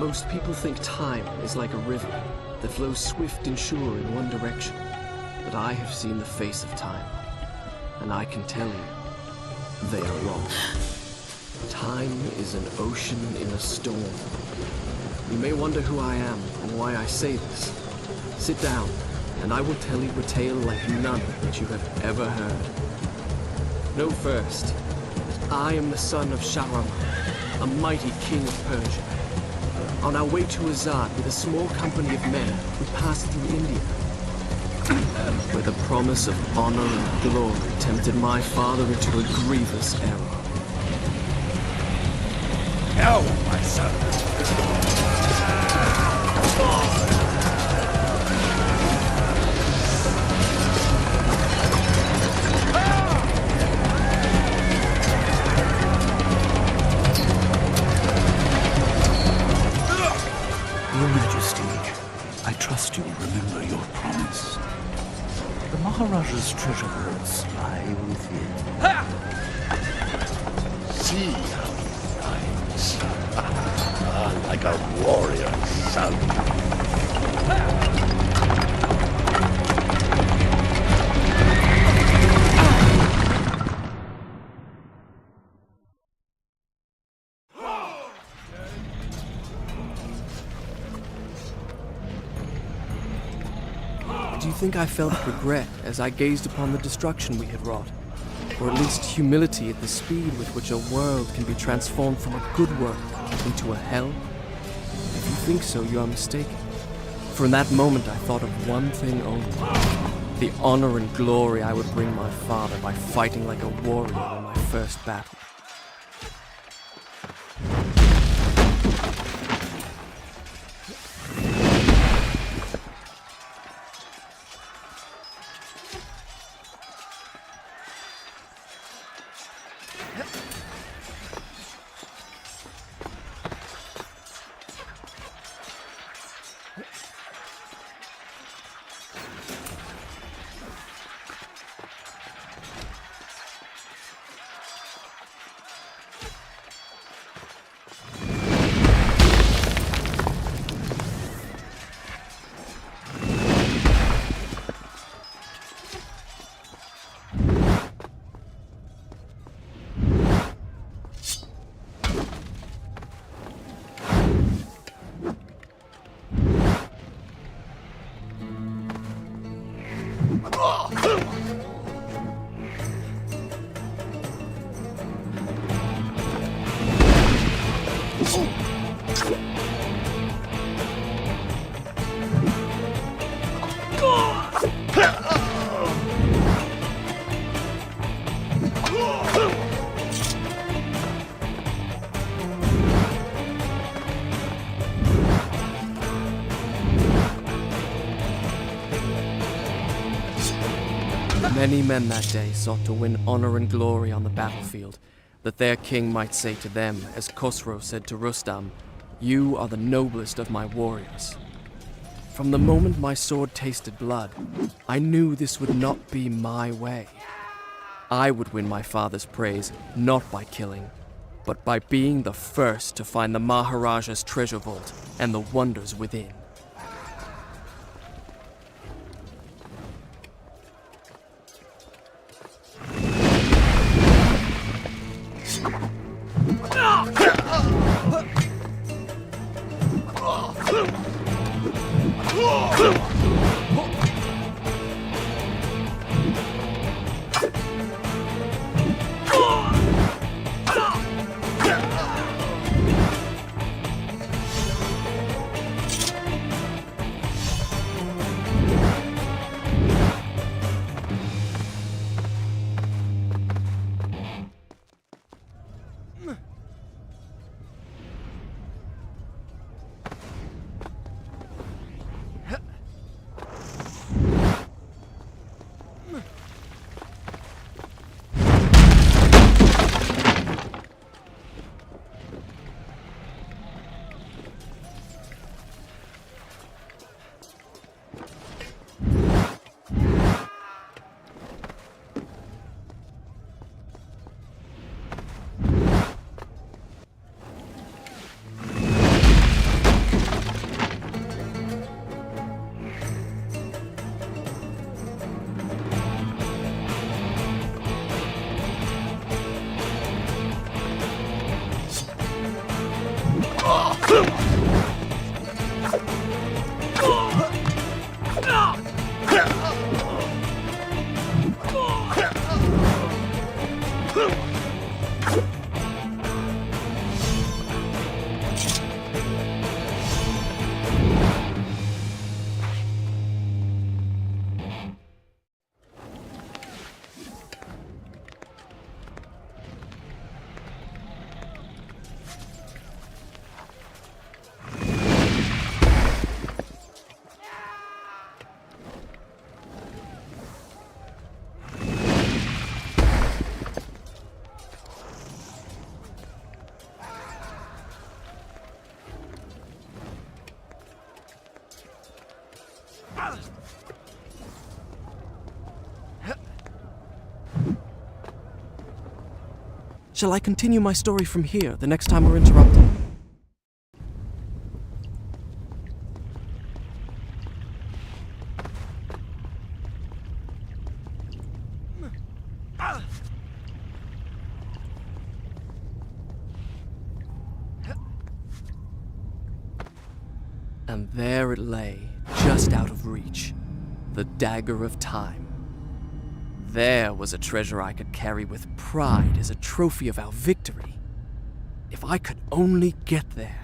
Most people think time is like a river that flows swift and sure in one direction. But I have seen the face of time, and I can tell you, they are wrong. Time is an ocean in a storm. You may wonder who I am and why I say this. Sit down, and I will tell you a tale like none that you have ever heard. Know first, I am the son of Shahraman, a mighty king of Persia. On our way to Azad with a small company of men, we passed through India, where the promise of honor and glory tempted my father into a grievous error. No, my son. Your Majesty, I trust you remember your promise. The Maharaja's treasure vaults lie within. See how he rides. Like a warrior son. Do you think I felt regret as I gazed upon the destruction we had wrought? Or at least humility at the speed with which a world can be transformed from a good world into a hell? If you think so, you are mistaken. For in that moment I thought of one thing only. The honor and glory I would bring my father by fighting like a warrior in my first battle. Many men that day sought to win honor and glory on the battlefield, that their king might say to them, as Khosrow said to Rustam, "You are the noblest of my warriors." From the moment my sword tasted blood, I knew this would not be my way. I would win my father's praise, not by killing, but by being the first to find the Maharaja's treasure vault and the wonders within. Shall I continue my story from here the next time we're interrupted? And there it lay, just out of reach, the dagger of time. There was a treasure I could carry with pride as a trophy of our victory. If I could only get there.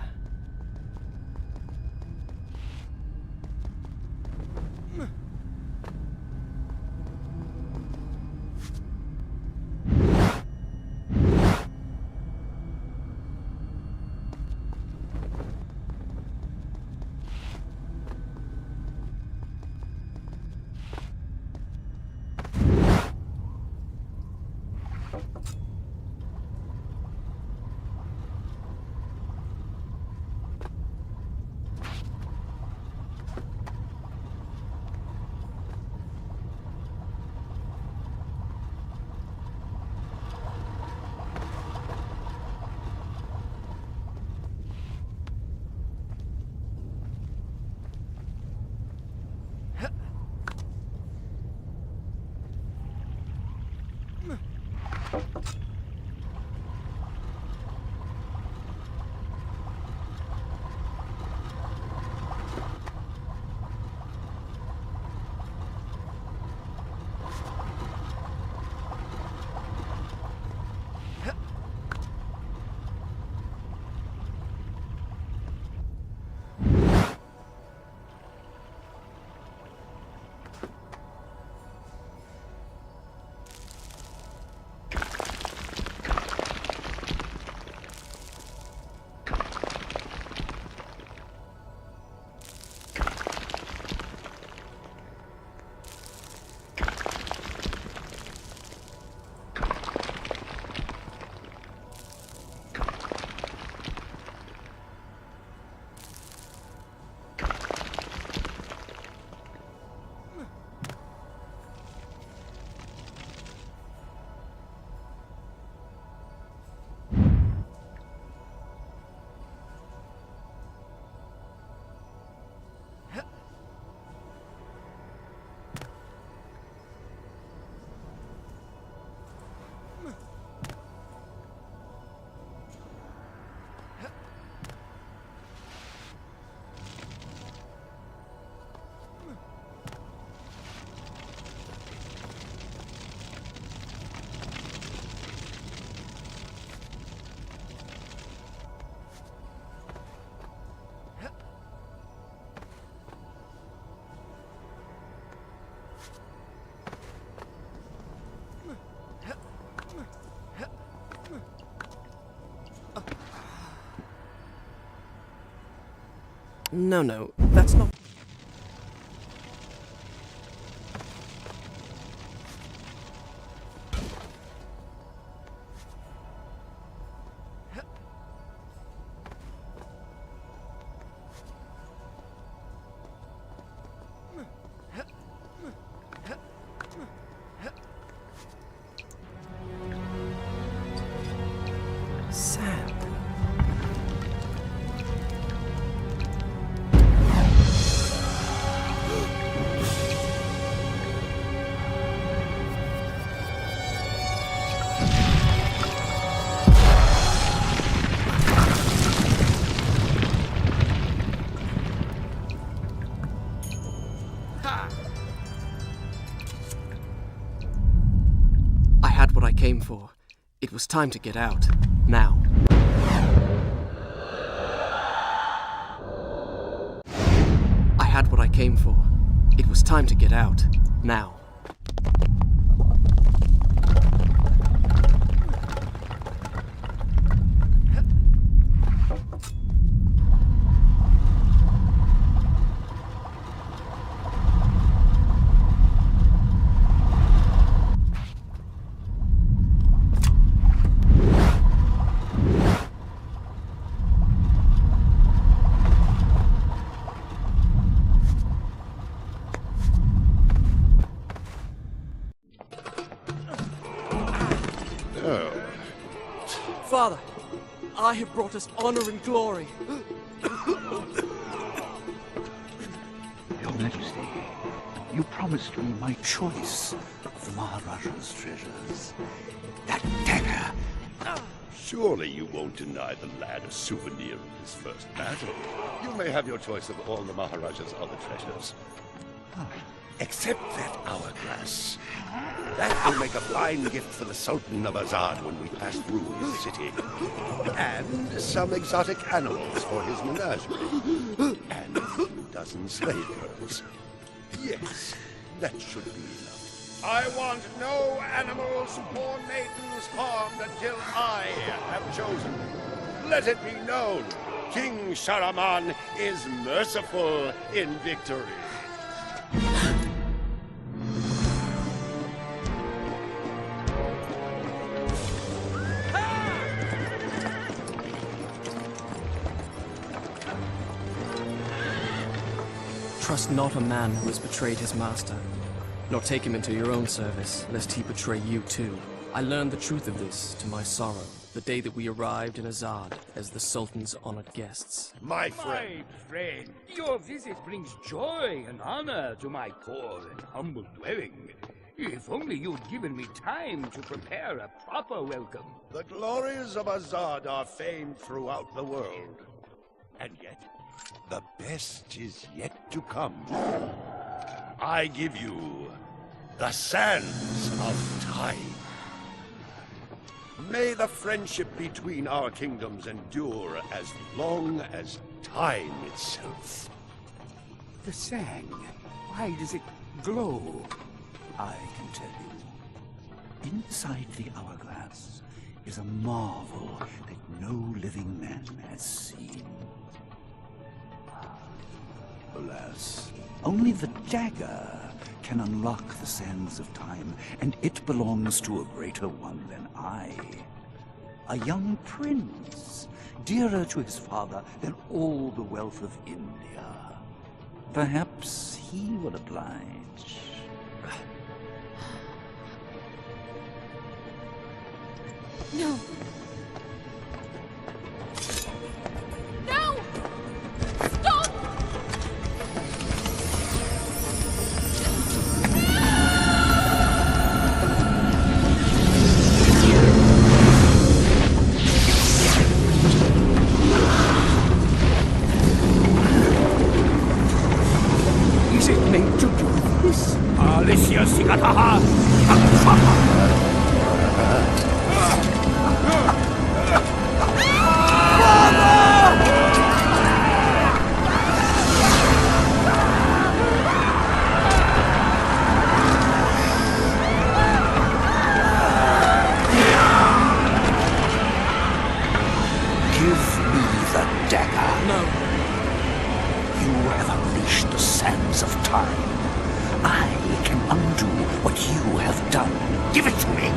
No, that's not... Sand. came for. It was time to get out. Now. I had what I came for. It was time to get out. Now. Father, I have brought us honor and glory. Your Majesty, you promised me my choice of the Maharaja's treasures. That dagger. Surely you won't deny the lad a souvenir of his first battle. You may have your choice of all the Maharaja's other treasures. Except that hourglass. That will make a fine gift for the Sultan of Azad when we pass through his city. And some exotic animals for his menagerie. And a few dozen slave girls. Yes, that should be enough. I want no animals or maidens harmed until I have chosen. Let it be known, King Shahraman is merciful in victory. Trust not a man who has betrayed his master, nor take him into your own service, lest he betray you too. I learned the truth of this to my sorrow, the day that we arrived in Azad as the Sultan's honored guests. My friend. Your visit brings joy and honor to my poor and humble dwelling. If only you'd given me time to prepare a proper welcome. The glories of Azad are famed throughout the world. And yet, the best is yet to come. I give you the Sands of Time. May the friendship between our kingdoms endure as long as time itself. The sand, why does it glow? I can tell you. Inside the hourglass is a marvel that no living man has seen. Alas, only the dagger can unlock the sands of time, and it belongs to a greater one than I. A young prince, dearer to his father than all the wealth of India. Perhaps he will oblige. No. No! Stop! Is it meant to do this? Alicia Sigataha! Akfaha! Of time. I can undo what you have done. Give it to me.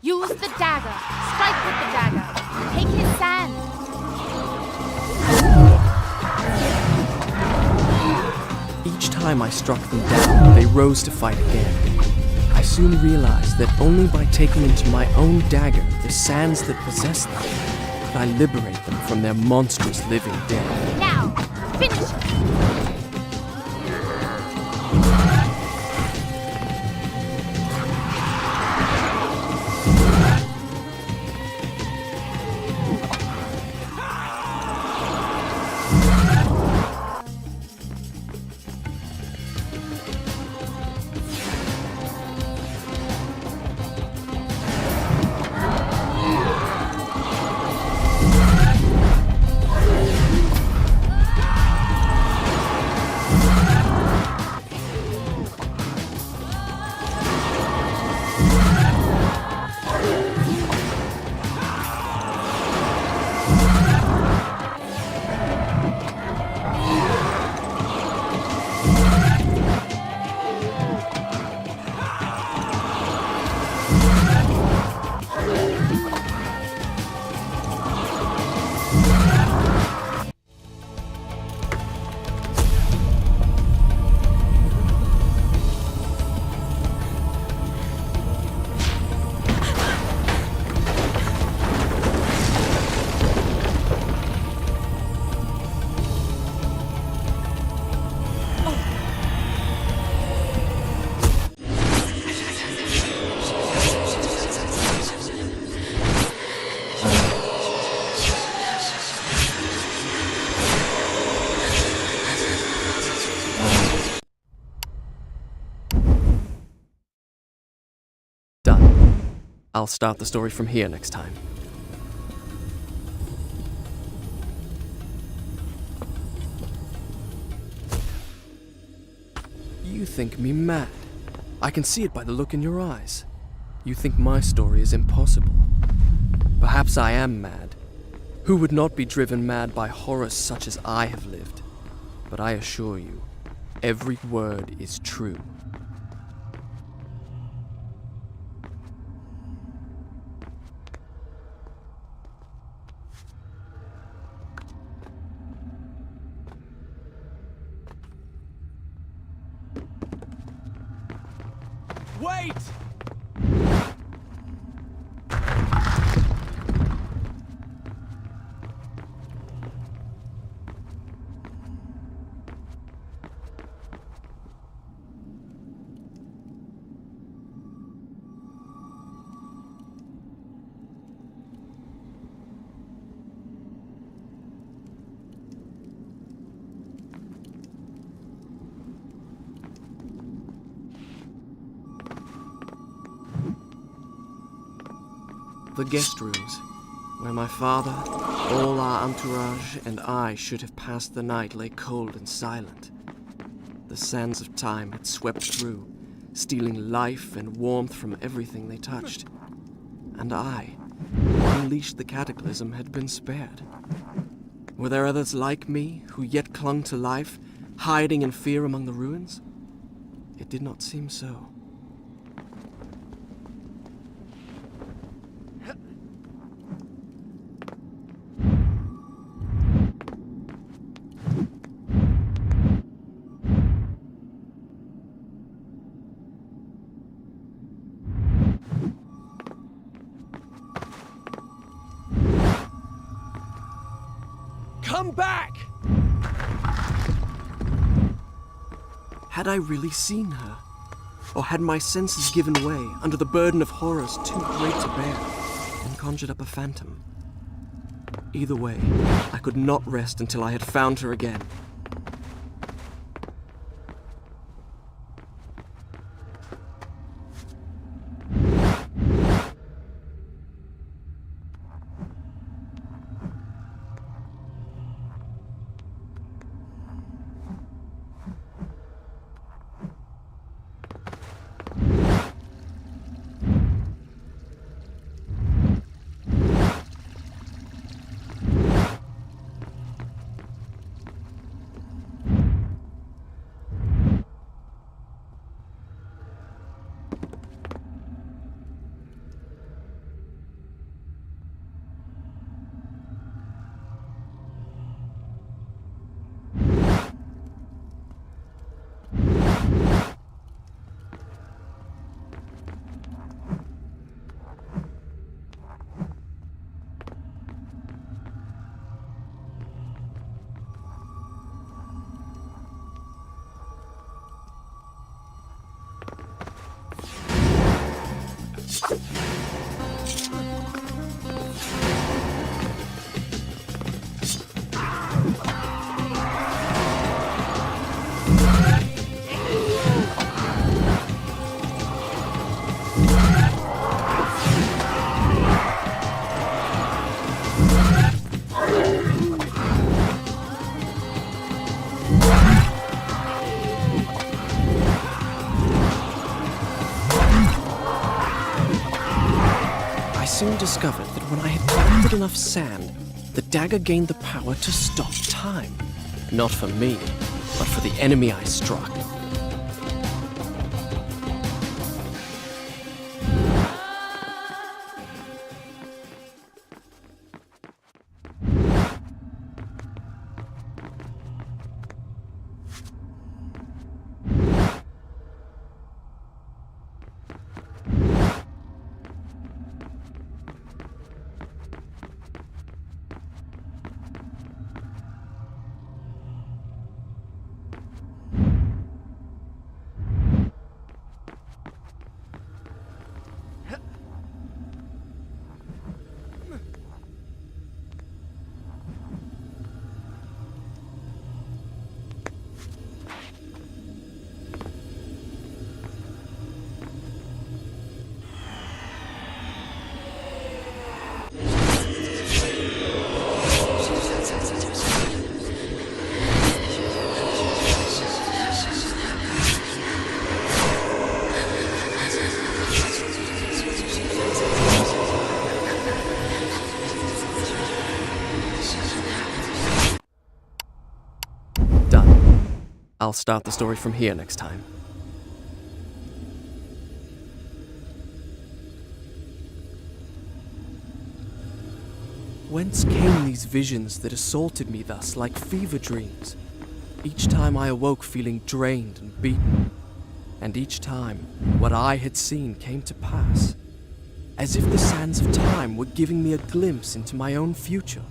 Use the dagger. Strike with the dagger. Take his sand. Each time I struck them down, they rose to fight again. I soon realized that only by taking into my own dagger the sands that possess them could I liberate them from their monstrous living dead. Now, finish it! Done. I'll start the story from here next time. You think me mad. I can see it by the look in your eyes. You think my story is impossible. Perhaps I am mad. Who would not be driven mad by horrors such as I have lived? But I assure you, every word is true. Wait! The guest rooms, where my father, all our entourage, and I should have passed the night lay cold and silent. The sands of time had swept through, stealing life and warmth from everything they touched. And I, who unleashed the cataclysm, had been spared. Were there others like me, who yet clung to life, hiding in fear among the ruins? It did not seem so. Come back! Had I really seen her? Or had my senses given way under the burden of horrors too great to bear, and conjured up a phantom? Either way, I could not rest until I had found her again. I soon discovered that when I had collected enough sand, the dagger gained the power to stop time. Not for me, but for the enemy I struck. I'll start the story from here next time. Whence came these visions that assaulted me thus like fever dreams? Each time I awoke feeling drained and beaten, and each time what I had seen came to pass, as if the sands of time were giving me a glimpse into my own future.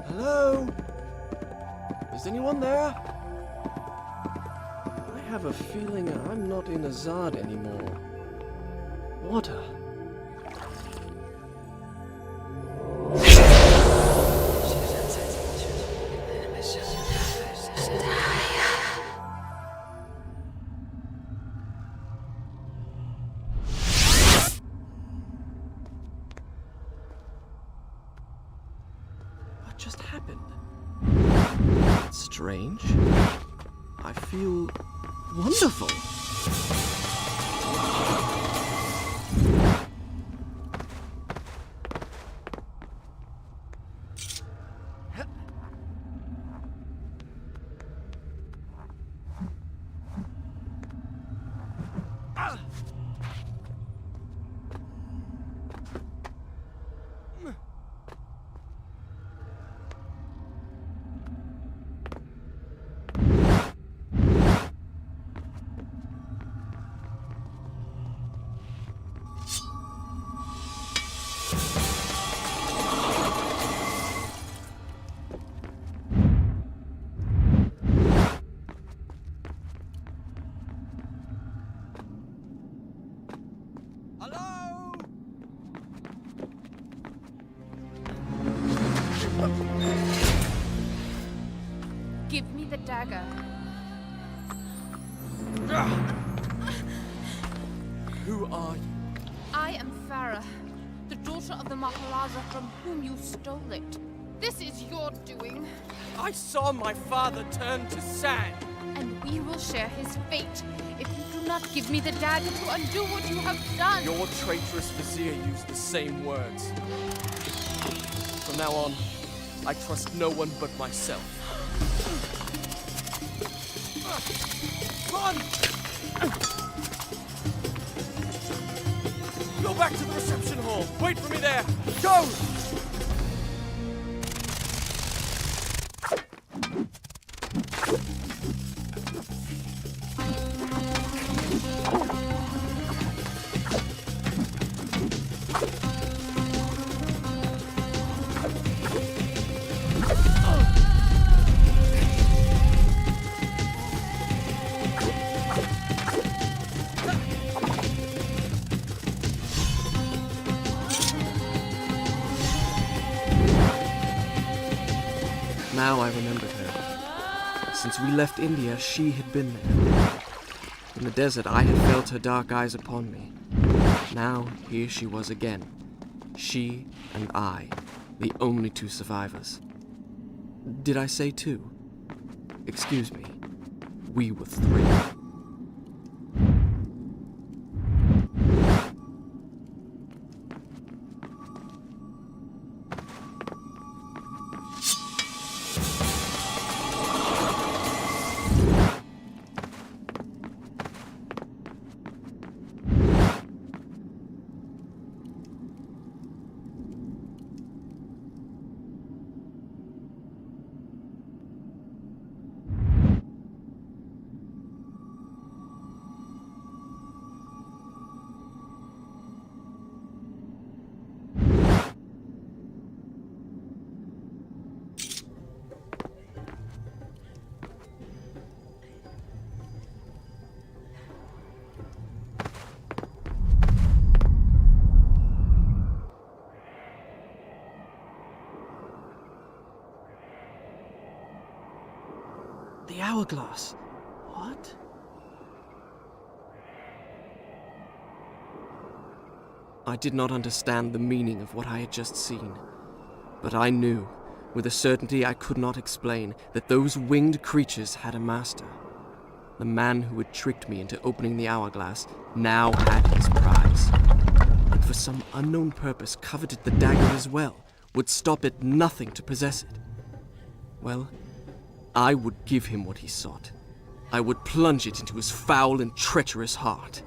Hello? Is anyone there? I have a feeling I'm not in Azad anymore. Water. What just happened? Strange. I feel wonderful. Hello? Give me the dagger. Who are you? I am Farah, the daughter of the Maharaja from whom you stole it. This is your doing. I saw my father turn to sand. and we will share his fate. If you do not give me the dagger to undo what you have done. Your traitorous Vizier used the same words. From now on, I trust no one but myself. Run! Go back to the reception hall. Wait for me there. Go! Now I remembered her. Since we left India, she had been there. In the desert, I had felt her dark eyes upon me. Now, here she was again. She and I, the only two survivors. Did I say two? Excuse me. We were three. The hourglass. What? I did not understand the meaning of what I had just seen, but I knew, with a certainty I could not explain, that those winged creatures had a master. The man who had tricked me into opening the hourglass now had his prize, and for some unknown purpose coveted the dagger as well, would stop at nothing to possess it. Well, I would give him what he sought. I would plunge it into his foul and treacherous heart.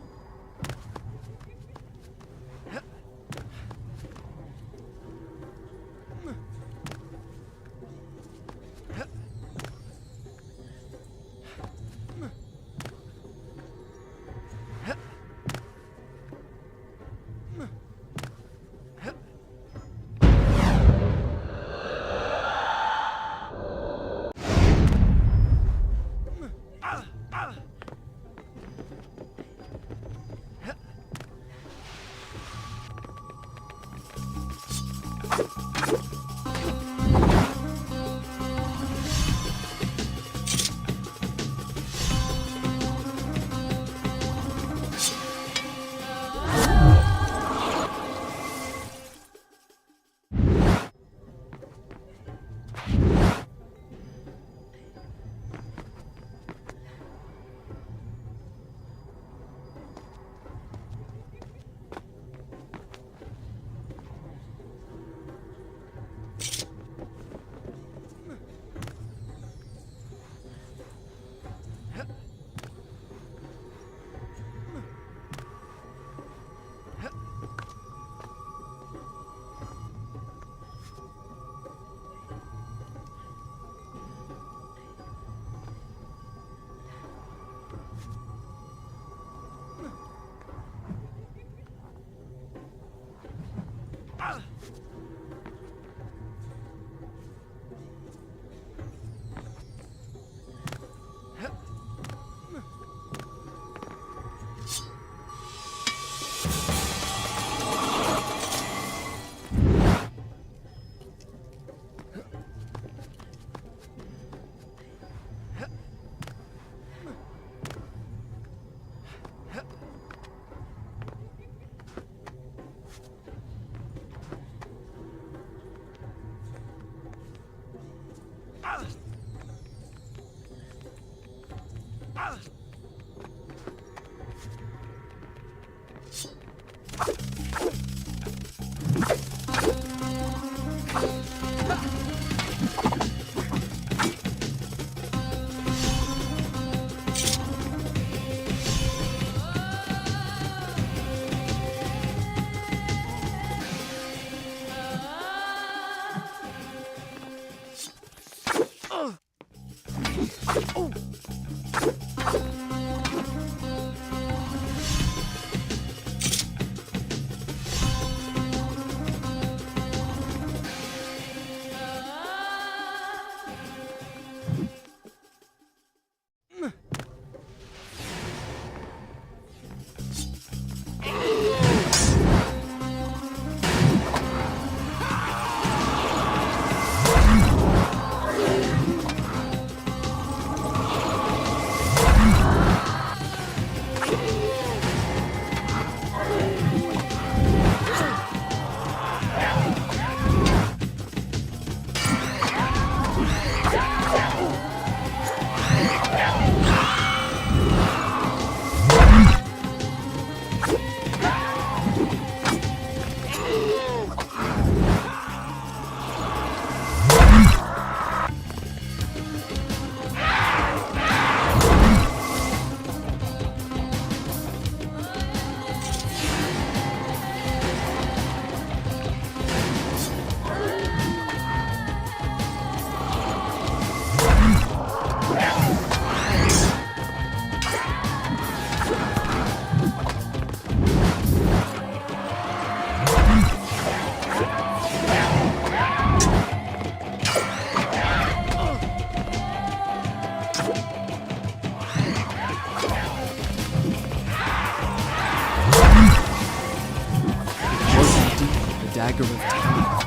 Dagger of Time.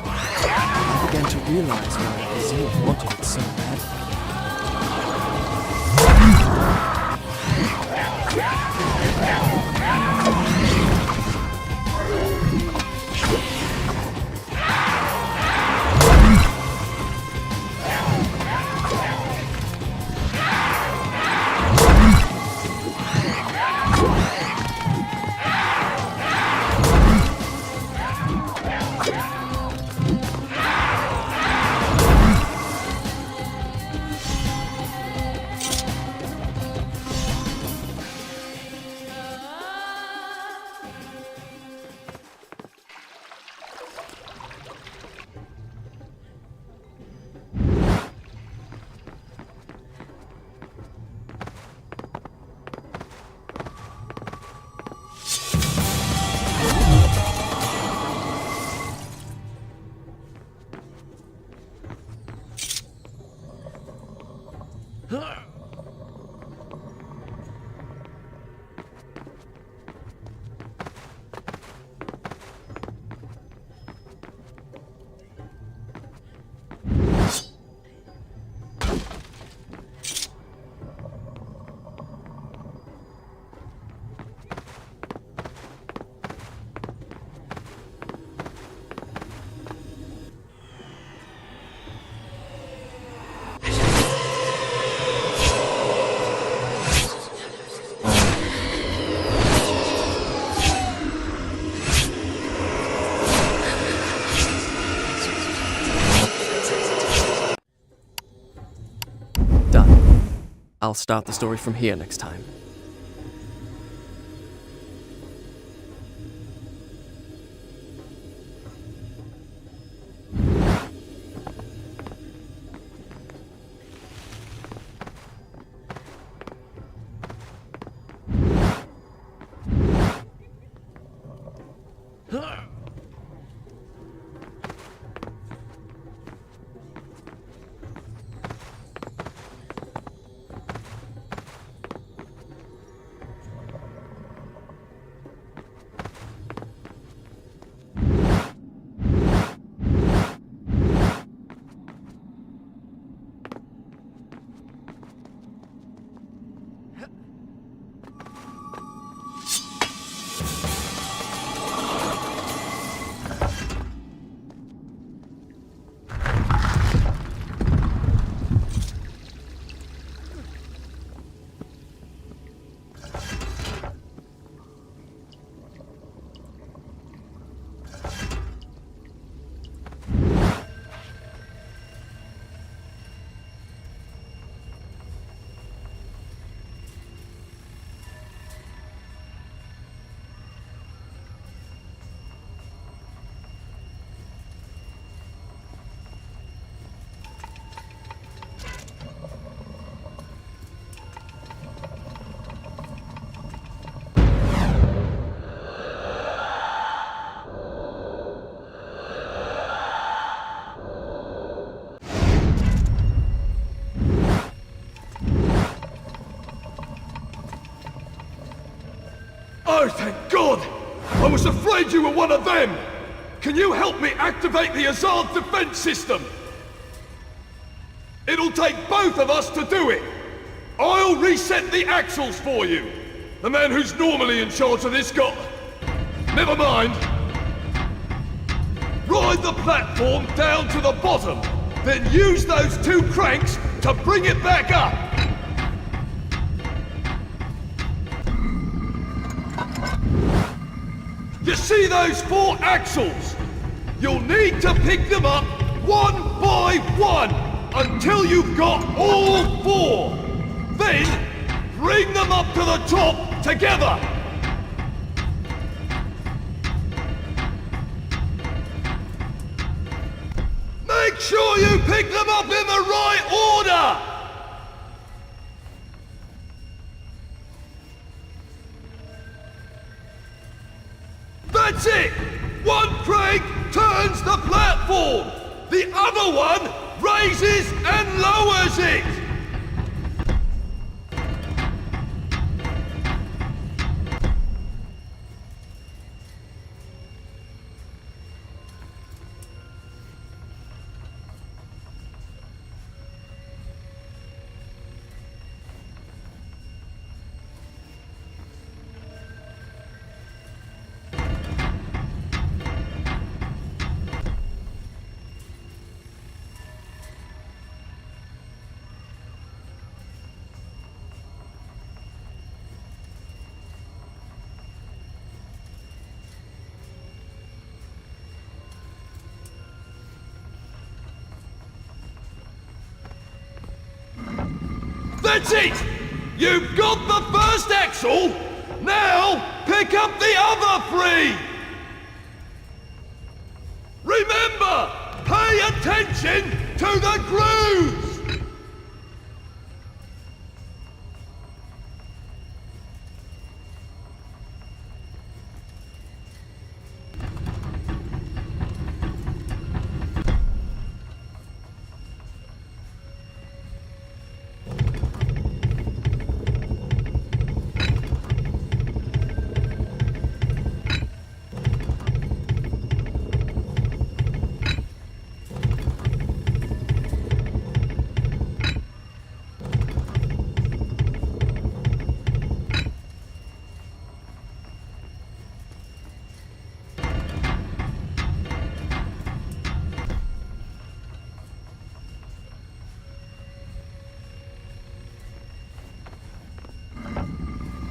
I began to realize why Vizier wanted it so badly. I'll start the story from here next time. I was afraid you were one of them! Can you help me activate the Azard defense system? It'll take both of us to do it! I'll reset the axles for you! The man who's normally in charge of this got... Never mind! Ride the platform down to the bottom, then use those two cranks to bring it back up! You see those 4 axles? You'll need to pick them up one by one until you've got all 4. Then, bring them up to the top together! Make sure you pick them up in the right order! That's it! One crank turns the platform! The other one raises and lowers it! That's it! You've got the first axle! Now, pick up the other 3! Remember, pay attention to the grooves!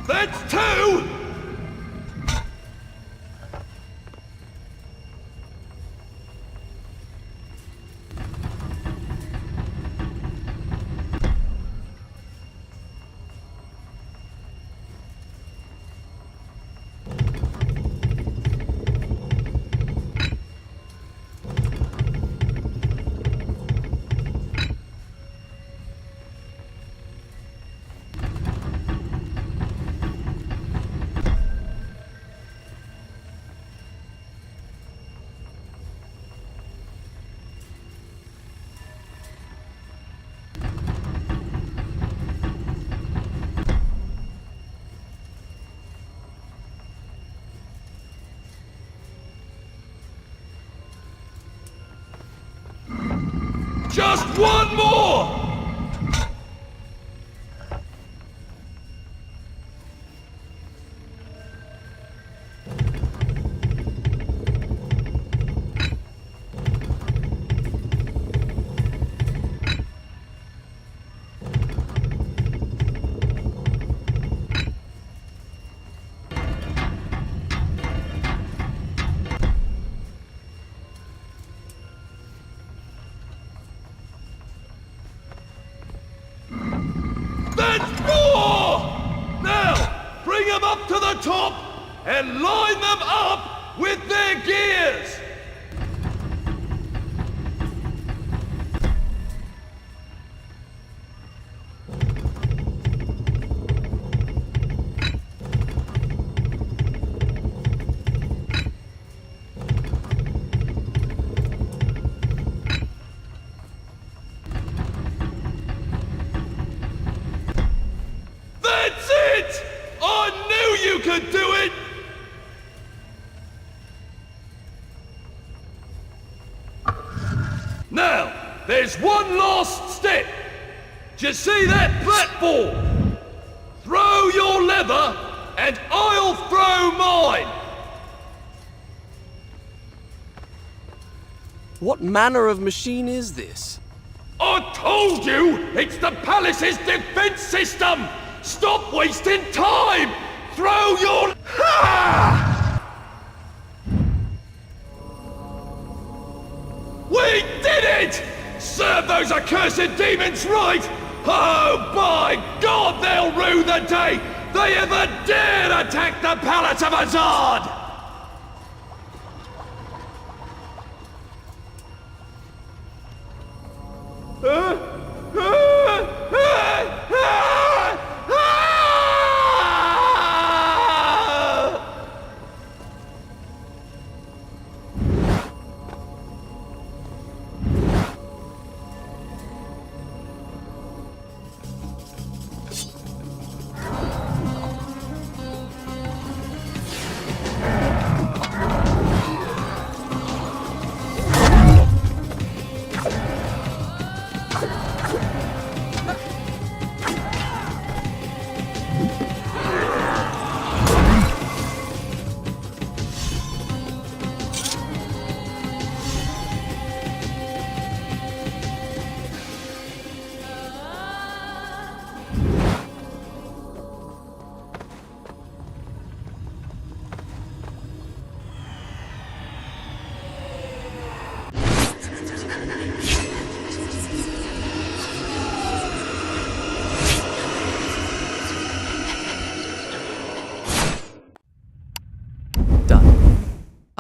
That's 2! Just one more! That's 4! Now, bring them up to the top and line them up with their gears! That's it! I knew you could do it! Now, there's one last step. Do you see that platform? Throw your lever, and I'll throw mine. What manner of machine is this? I told you, it's the palace's defense system. Stop wasting time. Throw your... Ha! We did it! Serve those accursed demons right! Oh, by God, they'll rue the day they ever dared attack the Palace of Azad!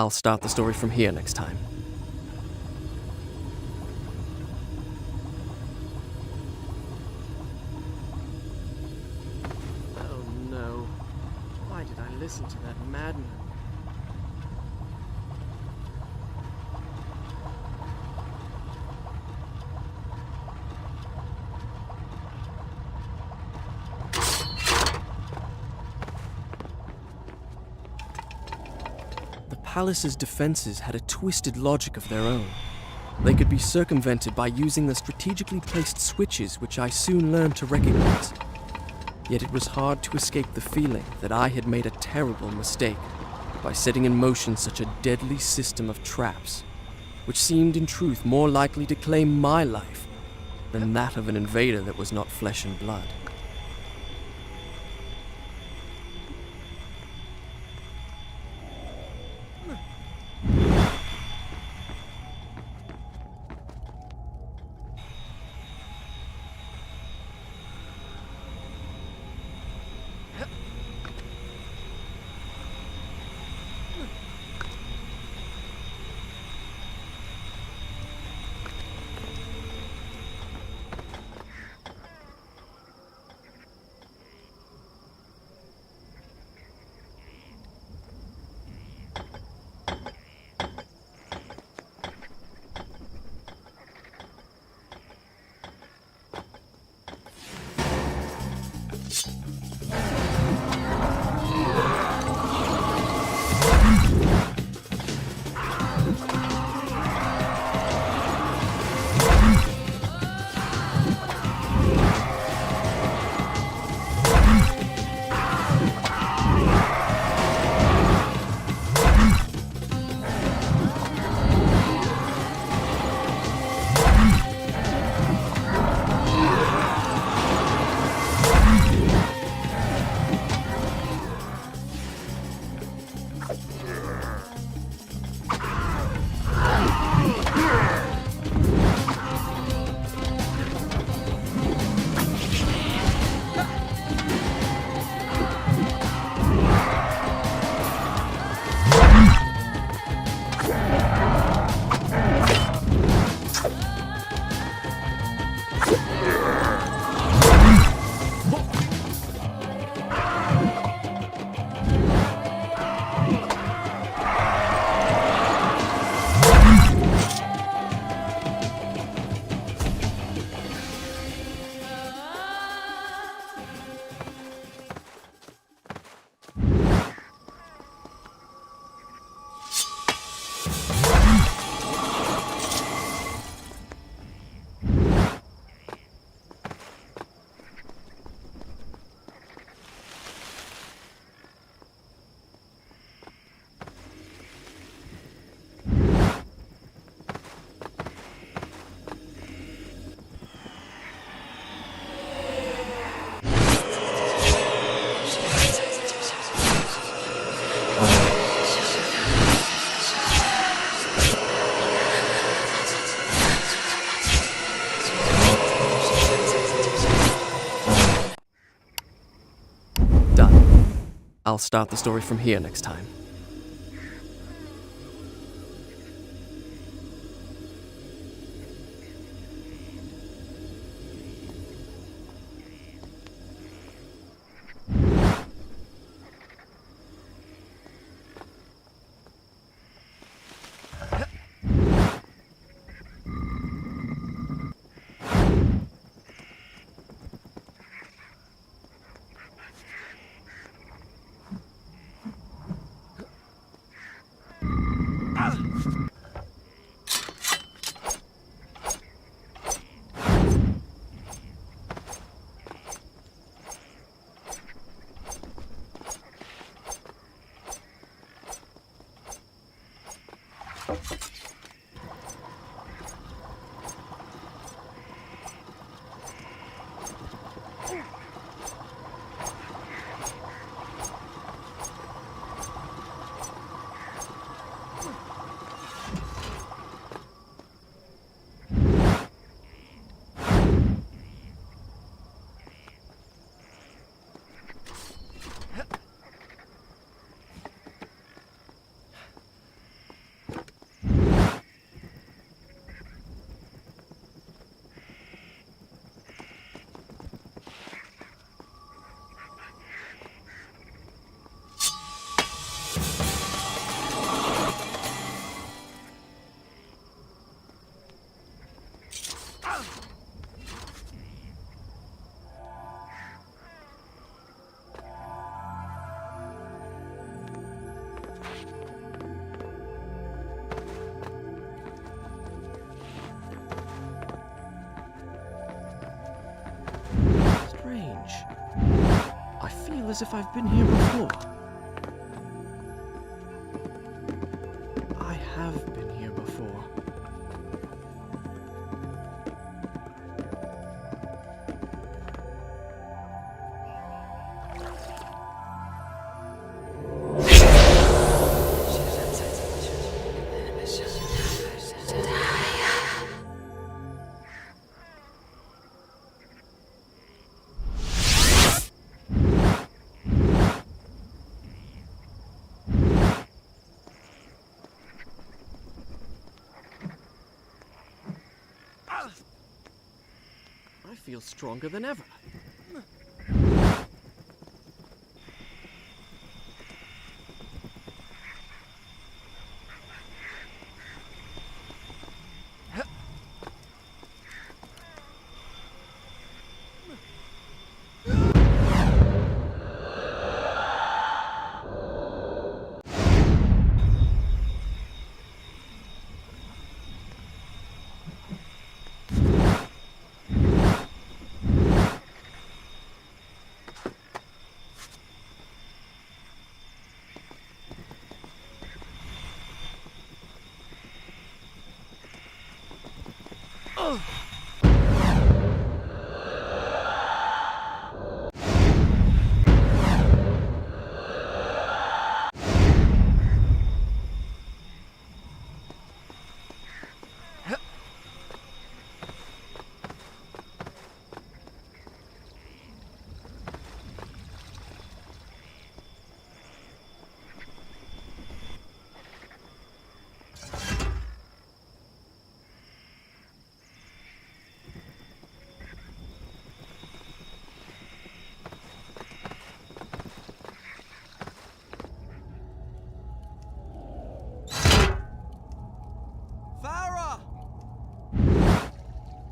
I'll start the story from here next time. Oh no. Why did I listen to that madman? The palace's defenses had a twisted logic of their own. They could be circumvented by using the strategically placed switches which I soon learned to recognize. Yet it was hard to escape the feeling that I had made a terrible mistake by setting in motion such a deadly system of traps, which seemed in truth more likely to claim my life than that of an invader that was not flesh and blood. I'll start the story from here next time. I feel as if I've been here before. I have been here before. I feel stronger than ever.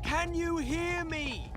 Can you hear me?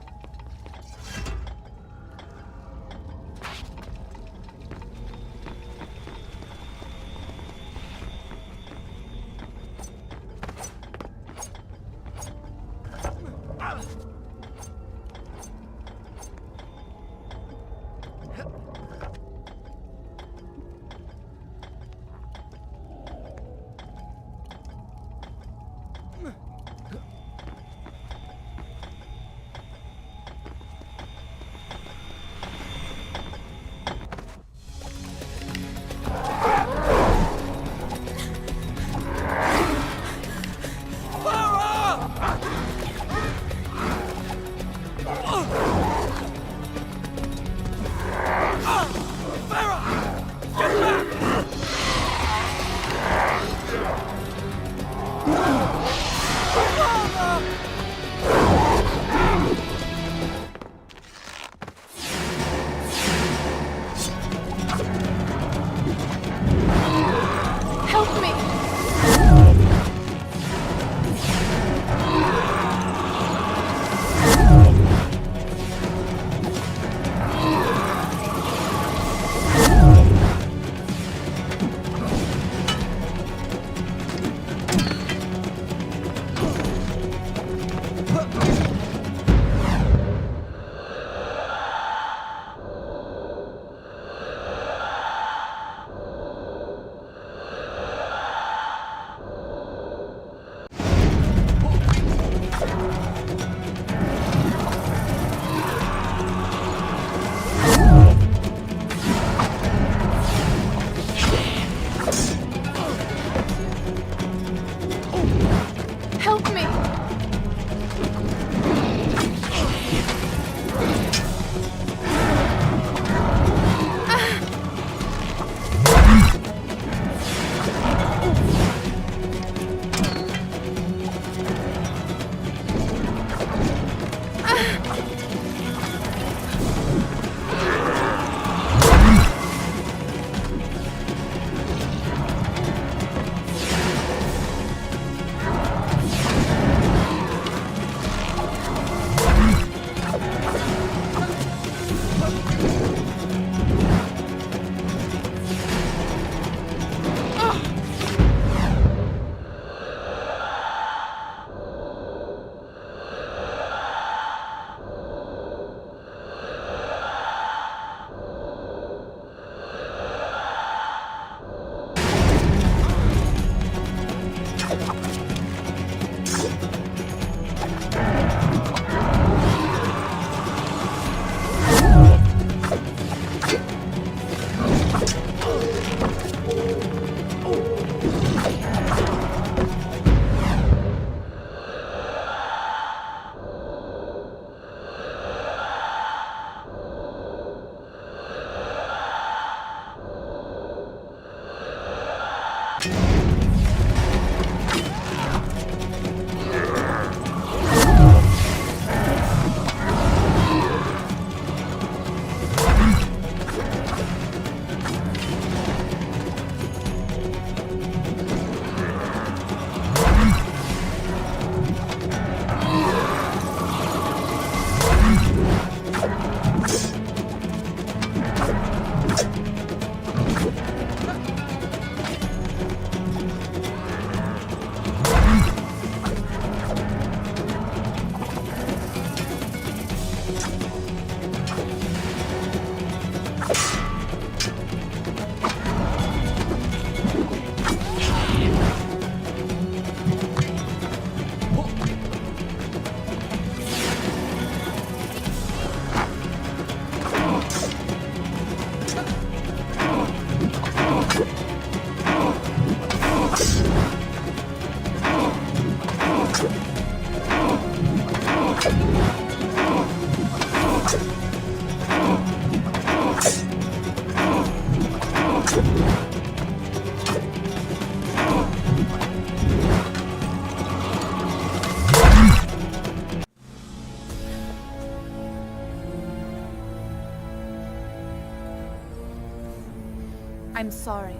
I'm sorry.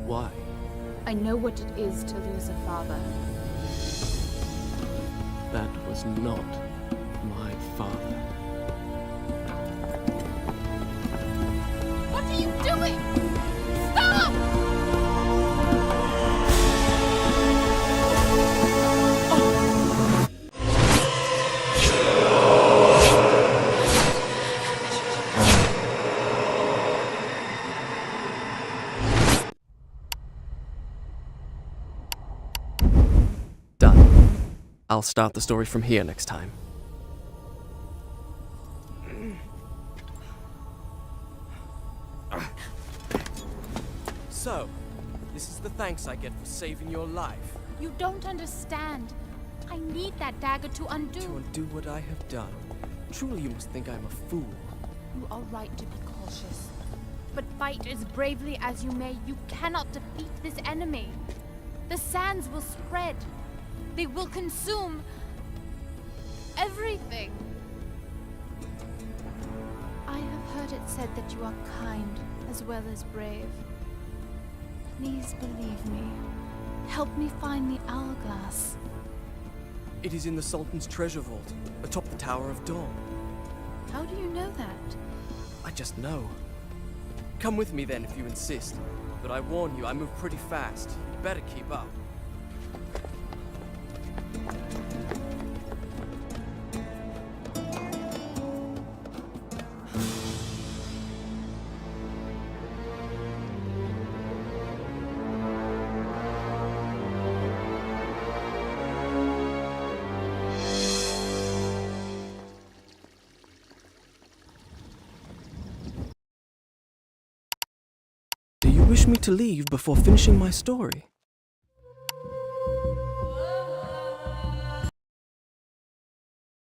Why? I know what it is to lose a father. That was not my father. What are you doing? Stop! Done. I'll start the story from here next time. So, this is the thanks I get for saving your life. You don't understand. I need that dagger to undo. To undo what I have done. Truly you must think I'm a fool. You are right to be cautious. But fight as bravely as you may, you cannot defeat this enemy. The sands will spread. They will consume everything. I have heard it said that you are kind as well as brave. Please believe me. Help me find the hourglass. It is in the Sultan's treasure vault, atop the Tower of Dawn. How do you know that? I just know. Come with me then if you insist. But I warn you, I move pretty fast. You'd better keep up. Do you wish me to leave before finishing my story?